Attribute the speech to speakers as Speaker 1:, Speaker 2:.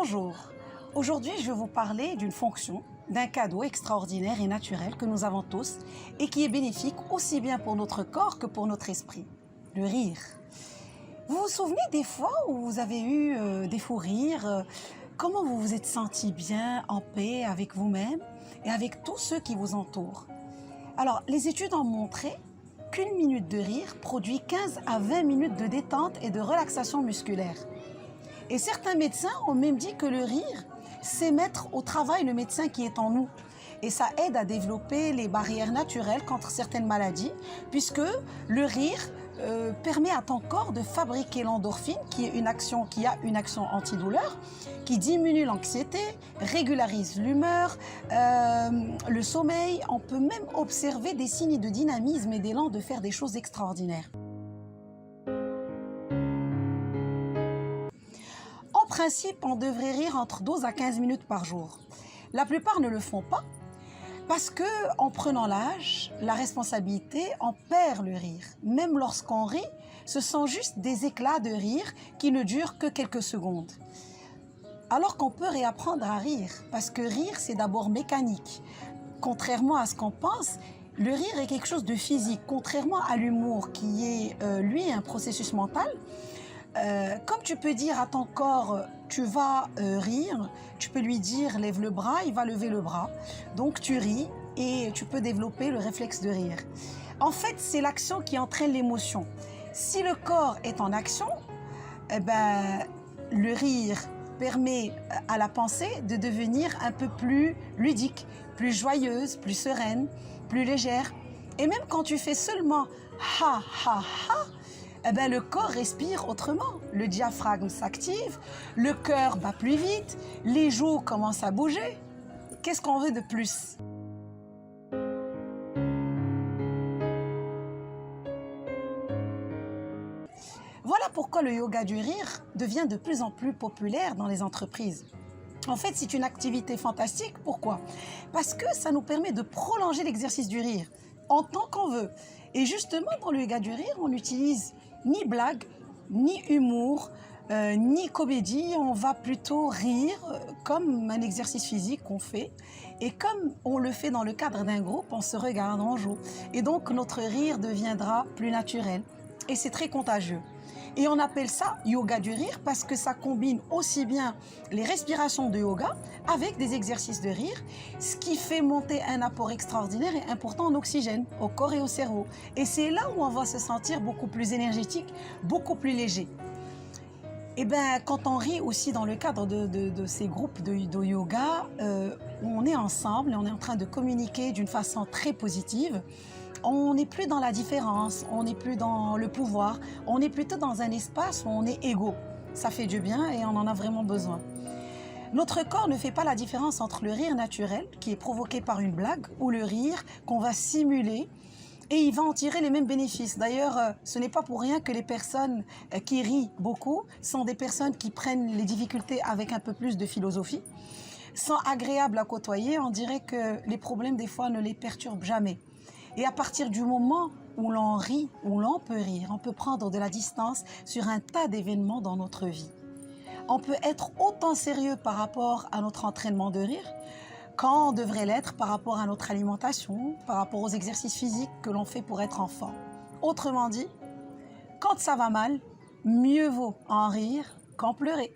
Speaker 1: Bonjour, aujourd'hui je vais vous parler d'une fonction, d'un cadeau extraordinaire et naturel que nous avons tous et qui est bénéfique aussi bien pour notre corps que pour notre esprit, le rire. Vous vous souvenez des fois où vous avez eu des fous rires, comment vous vous êtes senti bien, en paix avec vous-même et avec tous ceux qui vous entourent? Alors, les études ont montré qu'une minute de rire produit 15 à 20 minutes de détente et de relaxation musculaire. Et certains médecins ont même dit que le rire, c'est mettre au travail le médecin qui est en nous. Et ça aide à développer les barrières naturelles contre certaines maladies, puisque le rire permet à ton corps de fabriquer l'endorphine, qui a une action antidouleur, qui diminue l'anxiété, régularise l'humeur, le sommeil. On peut même observer des signes de dynamisme et d'élan de faire des choses extraordinaires. En principe, on devrait rire entre 12 à 15 minutes par jour. La plupart ne le font pas parce que, en prenant l'âge, la responsabilité, on perd le rire. Même lorsqu'on rit, ce sont juste des éclats de rire qui ne durent que quelques secondes. Alors qu'on peut réapprendre à rire, parce que rire, c'est d'abord mécanique. Contrairement à ce qu'on pense, le rire est quelque chose de physique. Contrairement à l'humour, qui est, lui, un processus mental, comme tu peux dire à ton corps, tu vas rire, tu peux lui dire lève le bras, il va lever le bras. Donc tu ris et tu peux développer le réflexe de rire. En fait, c'est l'action qui entraîne l'émotion. Si le corps est en action, eh ben, le rire permet à la pensée de devenir un peu plus ludique, plus joyeuse, plus sereine, plus légère. Et même quand tu fais seulement ha ha ha, eh ben, le corps respire autrement, le diaphragme s'active, le cœur bat plus vite, les joues commencent à bouger. Qu'est-ce qu'on veut de plus? Voilà pourquoi le yoga du rire devient de plus en plus populaire dans les entreprises. En fait, c'est une activité fantastique. Pourquoi? Parce que ça nous permet de prolonger l'exercice du rire en tant qu'on veut. Et justement, dans le yoga du rire, on n'utilise ni blague, ni humour, ni comédie. On va plutôt rire comme un exercice physique qu'on fait. Et comme on le fait dans le cadre d'un groupe, on se regarde, on joue. Et donc, notre rire deviendra plus naturel. Et c'est très contagieux. Et on appelle ça yoga du rire parce que ça combine aussi bien les respirations de yoga avec des exercices de rire, ce qui fait monter un apport extraordinaire et important en oxygène au corps et au cerveau. Et c'est là où on va se sentir beaucoup plus énergétique, beaucoup plus léger. Et bien, quand on rit aussi dans le cadre de ces groupes de yoga, on est ensemble et on est en train de communiquer d'une façon très positive. On n'est plus dans la différence, on n'est plus dans le pouvoir, on est plutôt dans un espace où on est égaux. Ça fait du bien et on en a vraiment besoin. Notre corps ne fait pas la différence entre le rire naturel, qui est provoqué par une blague, ou le rire qu'on va simuler, et il va en tirer les mêmes bénéfices. D'ailleurs, ce n'est pas pour rien que les personnes qui rient beaucoup sont des personnes qui prennent les difficultés avec un peu plus de philosophie. Sont agréables à côtoyer, on dirait que les problèmes des fois ne les perturbent jamais. Et à partir du moment où l'on rit, où l'on peut rire, on peut prendre de la distance sur un tas d'événements dans notre vie. On peut être autant sérieux par rapport à notre entraînement de rire quand on devrait l'être par rapport à notre alimentation, par rapport aux exercices physiques que l'on fait pour être en forme. Autrement dit, quand ça va mal, mieux vaut en rire qu'en pleurer.